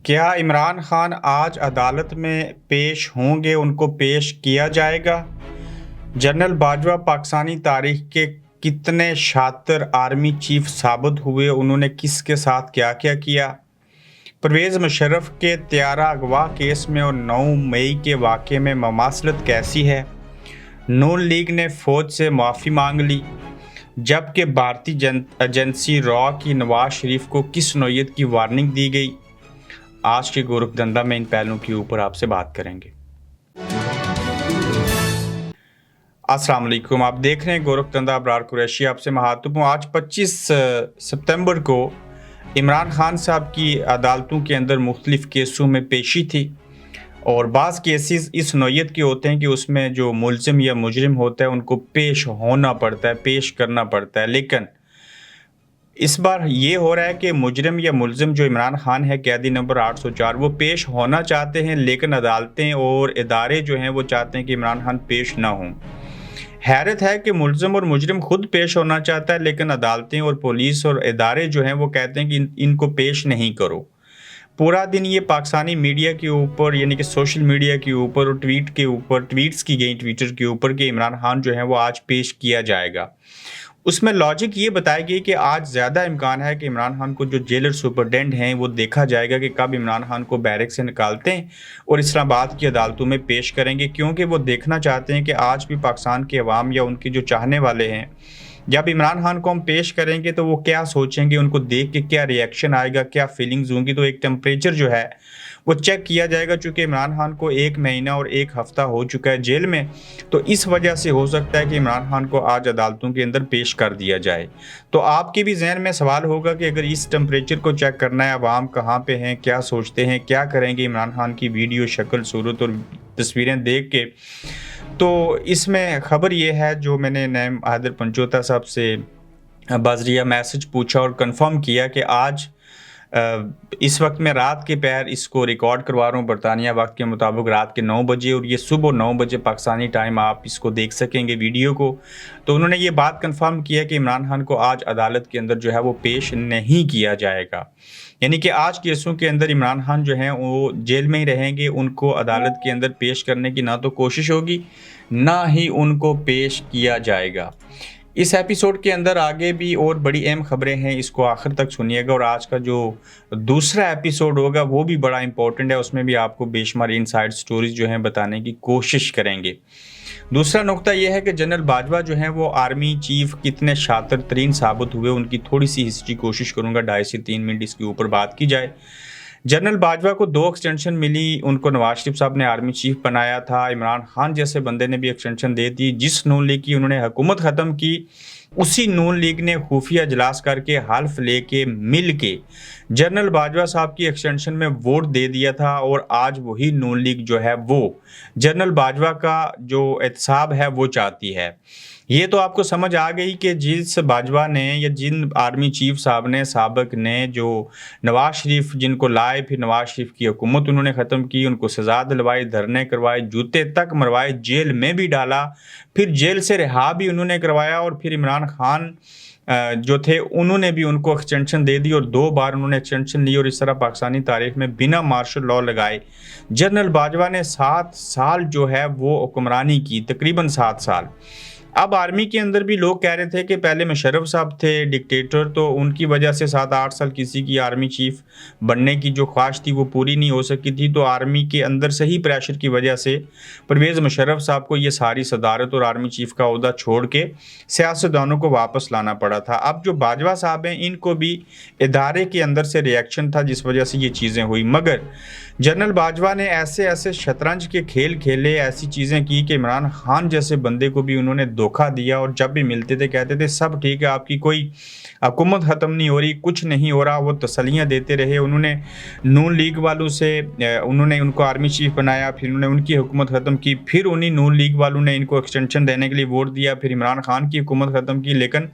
کیا عمران خان آج عدالت میں پیش ہوں گے؟ ان کو پیش کیا جائے گا؟ جنرل باجوہ پاکستانی تاریخ کے کتنے شاطر آرمی چیف ثابت ہوئے؟ انہوں نے کس کے ساتھ کیا کیا کیا؟ پرویز مشرف کے طیارہ اغوا کیس میں اور 9 مئی کے واقعے میں مماثلت کیسی ہے؟ نون لیگ نے فوج سے معافی مانگ لی، جبکہ بھارتی ایجنسی را کی نواز شریف کو کس نوعیت کی وارننگ دی گئی؟ آج کے گورکھ دھندا میں ان پہلوؤں کے اوپر آپ سے بات کریں گے۔ السلام علیکم، آپ دیکھ رہے ہیں گورکھ دھندا، ابرار قریشی آپ سے مخاطب ہوں۔ آج 25 ستمبر کو عمران خان صاحب کی عدالتوں کے اندر مختلف کیسوں میں پیشی تھی، اور بعض کیسز اس نوعیت کے ہوتے ہیں کہ اس میں جو ملزم یا مجرم ہوتا ہے ان کو پیش ہونا پڑتا ہے، پیش کرنا پڑتا ہے، لیکن اس بار یہ ہو رہا ہے کہ مجرم یا ملزم جو عمران خان ہے، قیدی نمبر 804، وہ پیش ہونا چاہتے ہیں، لیکن عدالتیں اور ادارے جو ہیں وہ چاہتے ہیں کہ عمران خان پیش نہ ہوں۔ حیرت ہے کہ ملزم اور مجرم خود پیش ہونا چاہتا ہے، لیکن عدالتیں اور پولیس اور ادارے جو ہیں وہ کہتے ہیں کہ ان کو پیش نہیں کرو۔ پورا دن یہ پاکستانی میڈیا کے اوپر، یعنی کہ سوشل میڈیا کے اوپر اور ٹویٹس کی گئی ٹویٹر کے اوپر کہ عمران خان جو ہے وہ آج پیش کیا جائے گا۔ اس میں لاجک یہ بتائی گئی کہ آج زیادہ امکان ہے کہ عمران خان کو جو جیلر سپرڈینٹ ہیں وہ دیکھا جائے گا کہ کب عمران خان کو بیرک سے نکالتے ہیں اور اسلام آباد کی عدالتوں میں پیش کریں گے، کیونکہ وہ دیکھنا چاہتے ہیں کہ آج بھی پاکستان کے عوام یا ان کے جو چاہنے والے ہیں، جب عمران خان کو ہم پیش کریں گے تو وہ کیا سوچیں گے، ان کو دیکھ کے کیا ری ایکشن آئے گا، کیا فیلنگز ہوں گی۔ تو ایک ٹیمپریچر جو ہے وہ چیک کیا جائے گا، چونکہ عمران خان کو 1 مہینہ اور 1 ہفتہ ہو چکا ہے جیل میں، تو اس وجہ سے ہو سکتا ہے کہ عمران خان کو آج عدالتوں کے اندر پیش کر دیا جائے۔ تو آپ کے بھی ذہن میں سوال ہوگا کہ اگر اس ٹیمپریچر کو چیک کرنا ہے، عوام کہاں پہ ہیں، کیا سوچتے ہیں، کیا کریں گے عمران خان کی ویڈیو، شکل، صورت اور تصویریں دیکھ کے، تو اس میں خبر یہ ہے جو میں نے نعیم حیدر پنجوتا صاحب سے بذریعہ میسج پوچھا اور کنفرم کیا کہ آج اس وقت میں رات کے پیر اس کو ریکارڈ کروا رہا ہوں برطانیہ وقت کے مطابق رات کے 9 بجے، اور یہ صبح 9 بجے پاکستانی ٹائم آپ اس کو دیکھ سکیں گے ویڈیو کو۔ تو انہوں نے یہ بات کنفرم کیا کہ عمران خان کو آج عدالت کے اندر جو ہے وہ پیش نہیں کیا جائے گا، یعنی کہ آج کیسوں کے اندر عمران خان جو ہیں وہ جیل میں ہی رہیں گے، ان کو عدالت کے اندر پیش کرنے کی نہ تو کوشش ہوگی، نہ ہی ان کو پیش کیا جائے گا۔ اس ایپیسوڈ کے اندر آگے بھی اور بڑی اہم خبریں ہیں، اس کو آخر تک سنیے گا، اور آج کا جو دوسرا ایپیسوڈ ہوگا وہ بھی بڑا امپورٹنٹ ہے، اس میں بھی آپ کو بے شمار انسائیڈ سٹوریز جو ہیں بتانے کی کوشش کریں گے۔ دوسرا نقطہ یہ ہے کہ جنرل باجوہ جو ہیں وہ آرمی چیف کتنے شاطر ترین ثابت ہوئے، ان کی تھوڑی سی ہسٹری کوشش کروں گا 2.5 سے 3 منٹ اس کے اوپر بات کی جائے۔ جنرل باجوہ کو 2 ایکسٹینشن ملی، ان کو نواز شریف صاحب نے آرمی چیف بنایا تھا، عمران خان جیسے بندے نے بھی ایکسٹینشن دے دی۔ جس نون لیگ کی انہوں نے حکومت ختم کی، اسی نون لیگ نے خفیہ اجلاس کر کے حلف لے کے مل کے جنرل باجوہ صاحب کی ایکسٹینشن میں ووٹ دے دیا تھا، اور آج وہی نون لیگ جو ہے وہ جنرل باجوہ کا جو احتساب ہے وہ چاہتی ہے۔ یہ تو آپ کو سمجھ آ گئی کہ جس باجوہ نے یا جن آرمی چیف صاحب نے سابق نے جو نواز شریف جن کو لائے، پھر نواز شریف کی حکومت انہوں نے ختم کی، ان کو سزا دلوائی، دھرنے کروائے، جوتے تک مروائے، جیل میں بھی ڈالا، پھر جیل سے رہا بھی انہوں نے کروایا، اور پھر عمران خان جو تھے انہوں نے بھی ان کو ایکسٹینشن دے دی، اور 2 بار انہوں نے ایکسٹینشن لی، اور اس طرح پاکستانی تاریخ میں بنا مارشل لاء لگائے جنرل باجوہ نے 7 سال جو ہے وہ حکمرانی کی، تقریباً 7 سال۔ اب آرمی کے اندر بھی لوگ کہہ رہے تھے کہ پہلے مشرف صاحب تھے ڈکٹیٹر، تو ان کی وجہ سے 7-8 سال کسی کی آرمی چیف بننے کی جو خواہش تھی وہ پوری نہیں ہو سکی تھی، تو آرمی کے اندر صحیح پریشر کی وجہ سے پرویز مشرف صاحب کو یہ ساری صدارت اور آرمی چیف کا عہدہ چھوڑ کے سیاستدانوں کو واپس لانا پڑا تھا۔ اب جو باجوہ صاحب ہیں ان کو بھی ادارے کے اندر سے ری ایکشن تھا جس وجہ سے یہ چیزیں ہوئی، مگر جنرل باجوہ نے ایسے شطرنج کے کھیل کھیلے، ایسی چیزیں کی کہ عمران خان جیسے بندے کو بھی انہوں نے دھوکہ دیا، اور جب بھی ملتے تھے کہتے تھے سب ٹھیک ہے، آپ کی کوئی حکومت ختم نہیں ہو رہی، کچھ نہیں ہو رہا، وہ تسلیاں دیتے رہے۔ انہوں نے نون لیگ والوں سے انہوں نے ان کو آرمی چیف بنایا، پھر انہوں نے ان کی حکومت ختم کی، پھر انہی نون لیگ والوں نے ان کو ایکسٹینشن دینے کے لیے ووٹ دیا، پھر عمران خان کی حکومت ختم کی، لیکن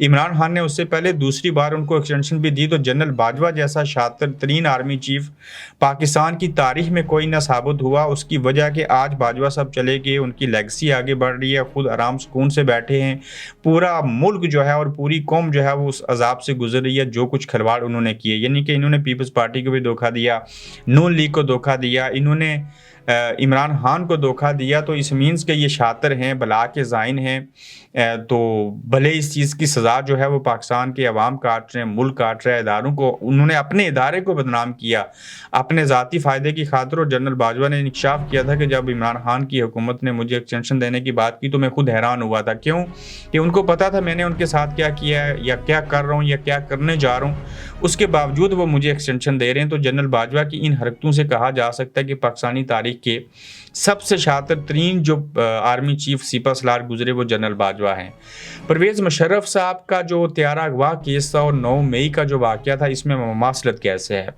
عمران خان نے اس سے پہلے دوسری بار ان کو ایکسٹینشن بھی دی۔ تو جنرل باجوہ جیسا شاطر ترین آرمی چیف پاکستان کی تاریخ میں کوئی نہ ثابت ہوا، اس کی وجہ کہ آج باجوہ صاحب چلے گئے، ان کی لیگسی آگے بڑھ رہی ہے، خود آرام سے سکون سے بیٹھے ہیں. پورا ملک جو ہے اور پوری قوم جو ہے وہ اس عذاب سے گزر رہی ہے جو کچھ کھلواڑ انہوں نے کیے. یعنی کہ انہوں نے پیپلز پارٹی کو بھی دھوکہ دیا, نون لیگ کو دھوکہ دیا, انہوں نے عمران خان کو دھوکہ دیا. تو اس مینس کہ یہ شاطر ہیں, بلا کے زائن ہیں, تو بھلے اس چیز کی سزا جو ہے وہ پاکستان کے عوام کاٹ رہے ہیں, ملک کاٹ رہے ہیں, اداروں کو انہوں نے اپنے ادارے کو بدنام کیا اپنے ذاتی فائدے کی خاطر. اور جنرل باجوہ نے انکشاف کیا تھا کہ جب عمران خان کی حکومت نے مجھے ایکسٹینشن دینے کی بات کی تو میں خود حیران ہوا تھا. کیوں کہ ان کو پتا تھا میں نے ان کے ساتھ کیا کیا ہے یا کیا کر رہا ہوں یا کیا کرنے جا رہا ہوں, اس کے باوجود وہ مجھے ایکسٹینشن دے رہے ہیں. تو جنرل باجوہ کی ان حرکتوں سے کہا جا سکتا ہے کہ پاکستانی تاریخ کے سب سے شاطر ترین جو آرمی چیف سپہ سالار گزرے وہ جنرل باجوہ ہیں. پرویز مشرف صاحب کا جو طیارہ اغوا کیس تھا اور 9 مئی کا جو واقعہ تھا, اس میں مماثلت کیسے ہے؟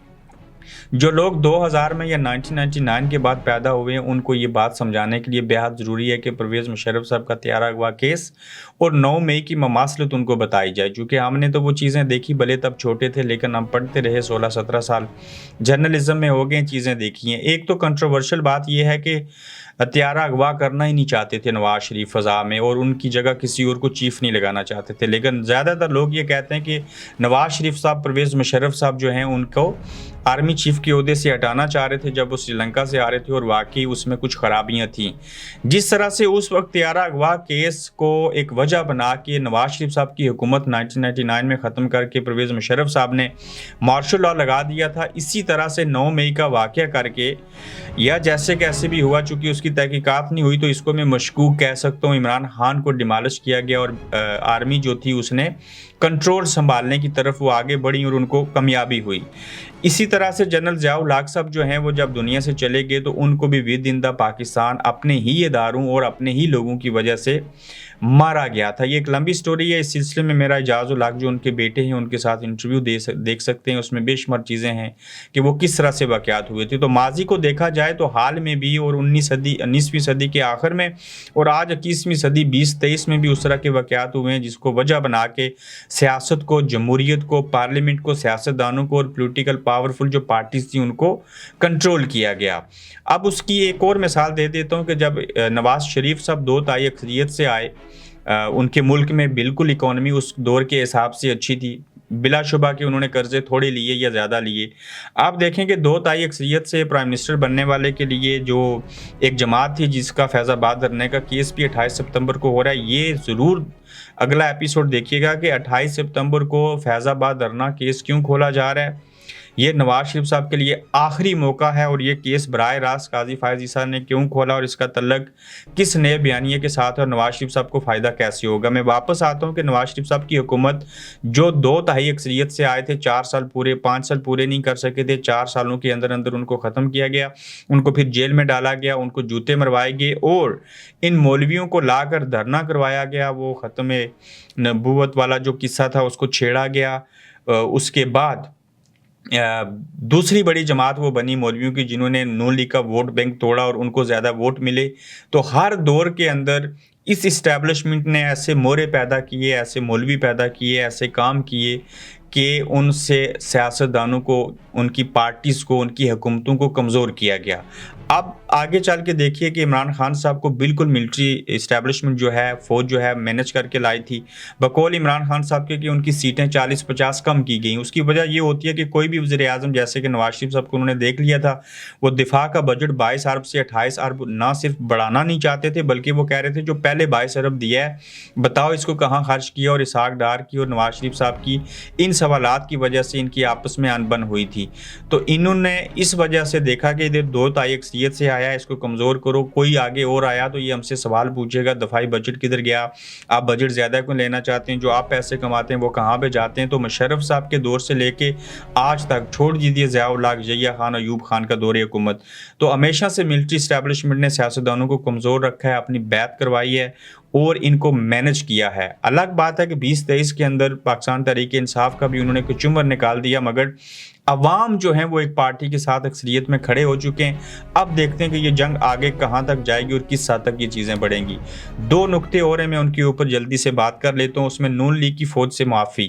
جو لوگ 2000 میں یا 1999 کے بعد پیدا ہوئے ہیں ان کو یہ بات سمجھانے کے لیے بہت ضروری ہے کہ پرویز مشرف صاحب کا طیارہ اغوا کیس اور 9 مئی کی مماثلت ان کو بتائی جائے. چونکہ ہم نے تو وہ چیزیں دیکھی, بھلے تب چھوٹے تھے لیکن ہم پڑھتے رہے, 16-17 سال جرنلزم میں ہو گئے, چیزیں دیکھی ہیں. ایک تو کنٹروورشل بات یہ ہے کہ طیارہ اغوا کرنا ہی نہیں چاہتے تھے نواز شریف فضا میں, اور ان کی جگہ کسی اور کو چیف نہیں لگانا چاہتے تھے. لیکن زیادہ تر لوگ یہ کہتے ہیں کہ نواز شریف صاحب پرویز مشرف صاحب جو ہیں ان کو آرمی چیف کے عہدے سے ہٹانا چاہ رہے تھے جب وہ سری لنکا سے آ رہے تھے, اور واقعی اس میں کچھ خرابیاں تھیں. جس طرح سے اس وقت طیارہ اغوا کیس کو ایک وجہ بنا کے نواز شریف صاحب کی حکومت 1999 میں ختم کر کے پرویز مشرف صاحب نے مارشل لا لگا دیا تھا, اسی طرح سے 9 مئی کا واقعہ کر کے یا جیسے کیسے بھی ہوا, چونکہ اس کی تحقیقات نہیں ہوئی تو اس کو میں مشکوک کہہ سکتا ہوں, عمران خان کو ڈیمالش کیا گیا اور آرمی جو تھی اس نے کنٹرول سنبھالنے کی طرف وہ آگے بڑھی اور ان کو کامیابی ہوئی. اسی طرح سے جنرل ضیاء الحق صاحب جو ہیں وہ جب دنیا سے چلے گئے تو ان کو بھی ود ان دا پاکستان اپنے ہی اداروں اور اپنے ہی لوگوں کی وجہ سے مارا گیا تھا. یہ ایک لمبی سٹوری ہے, اس سلسلے میں میرا اعجاز الحق جو ان کے بیٹے ہیں ان کے ساتھ انٹرویو دیکھ سکتے ہیں, اس میں بے شمار چیزیں ہیں کہ وہ کس طرح سے واقعات ہوئے تھے. تو ماضی کو دیکھا جائے تو حال میں بھی اور 19ویں صدی کے آخر میں اور آج 21ویں صدی 2023 میں بھی اس طرح کے واقعات ہوئے ہیں جس کو وجہ بنا کے سیاست کو, جمہوریت کو, پارلیمنٹ کو, سیاستدانوں کو اور پولیٹیکل پاورفل جو پارٹیز تھیں ان کو کنٹرول کیا گیا. اب اس کی ایک اور مثال دے دیتا ہوں کہ جب نواز شریف صاحب 2 تائی اکثریت سے آئے, ان کے ملک میں بالکل اکانومی اس دور کے حساب سے اچھی تھی, بلا شبہ کہ انہوں نے قرضے تھوڑے لیے یا زیادہ لیے. آپ دیکھیں کہ 2 تائی اکثریت سے پرائم منسٹر بننے والے کے لیے جو ایک جماعت تھی جس کا فیض آباد دھرنے کا کیس بھی 28 ستمبر کو ہو رہا ہے, یہ ضرور اگلا ایپیسوڈ دیکھیے گا کہ 28 ستمبر کو فیض آباد دھرنا کیس کیوں کھولا جا رہا ہے. یہ نواز شریف صاحب کے لیے آخری موقع ہے اور یہ کیس براہ راست قاضی فائز عیسیٰ نے کیوں کھولا اور اس کا تعلق کس نئے بیانیے کے ساتھ اور نواز شریف صاحب کو فائدہ کیسے ہوگا. میں واپس آتا ہوں کہ نواز شریف صاحب کی حکومت جو 2 تہائی اکثریت سے آئے تھے, 4 سال پورے 5 سال پورے نہیں کر سکے تھے, 4 سالوں کے اندر ان کو ختم کیا گیا, ان کو پھر جیل میں ڈالا گیا, ان کو جوتے مروائے گئے اور ان مولویوں کو لا کر دھرنا کروایا گیا. وہ ختم نبوت والا جو قصہ تھا اس کو چھیڑا گیا. اس کے بعد دوسری بڑی جماعت وہ بنی مولویوں کی جنہوں نے نون لیگ کا ووٹ بینک توڑا اور ان کو زیادہ ووٹ ملے. تو ہر دور کے اندر اس اسٹیبلشمنٹ نے ایسے مورے پیدا کیے, ایسے مولوی پیدا کیے, ایسے کام کیے کہ ان سے سیاستدانوں کو, ان کی پارٹیز کو, ان کی حکومتوں کو کمزور کیا گیا. اب آگے چل کے دیکھیے کہ عمران خان صاحب کو بالکل ملٹری اسٹیبلشمنٹ جو ہے, فوج جو ہے مینج کر کے لائی تھی بقول عمران خان صاحب کے کہ ان کی سیٹیں 40-50 کم کی گئیں. اس کی وجہ یہ ہوتی ہے کہ کوئی بھی وزیر اعظم جیسے کہ نواز شریف صاحب کو انہوں نے دیکھ لیا تھا, وہ دفاع کا بجٹ 22 ارب سے 28 ارب نہ صرف بڑھانا نہیں چاہتے تھے بلکہ وہ کہہ رہے تھے جو پہلے 22 ارب دیا ہے بتاؤ اس کو کہاں خرچ کیا. اور اسحاق ڈار کی اور نواز شریف صاحب کی ان سوالات کی وجہ سے ان کی آپس میں انبن ہوئی تھی. تو انہوں نے اس وجہ سے دیکھا کہ ادھر 2 تائی اکثریت سے آیا, اس کو کمزور کرو, کوئی آگے اور آیا تو یہ ہم سے سوال پوچھے گا دفاعی بجٹ کدھر گیا, آپ بجٹ زیادہ کیوں لینا چاہتے ہیں, جو آپ پیسے کماتے ہیں وہ کہاں پہ جاتے ہیں. تو مشرف صاحب کے دور سے لے کے آج تک چھوڑ دیجیے ضیاء الحق, ضیاء خان, ایوب خان کا دور حکومت, تو ہمیشہ سے ملٹری اسٹیبلشمنٹ نے سیاستدانوں کو کمزور رکھا ہے, اپنی بیعت کروائی ہے اور ان کو مینج کیا ہے. الگ بات ہے کہ 2023 کے اندر پاکستان تحریک انصاف کا بھی انہوں نے کچمبر نکال دیا, مگر عوام جو ہیں وہ ایک پارٹی کے ساتھ اکثریت میں کھڑے ہو چکے ہیں. اب دیکھتے ہیں کہ یہ جنگ آگے کہاں تک جائے گی اور کس حد تک یہ چیزیں بڑھیں گی. 2 نکتے اور ہیں, میں ان کے اوپر جلدی سے بات کر لیتا ہوں. اس میں نون لیگ کی فوج سے معافی,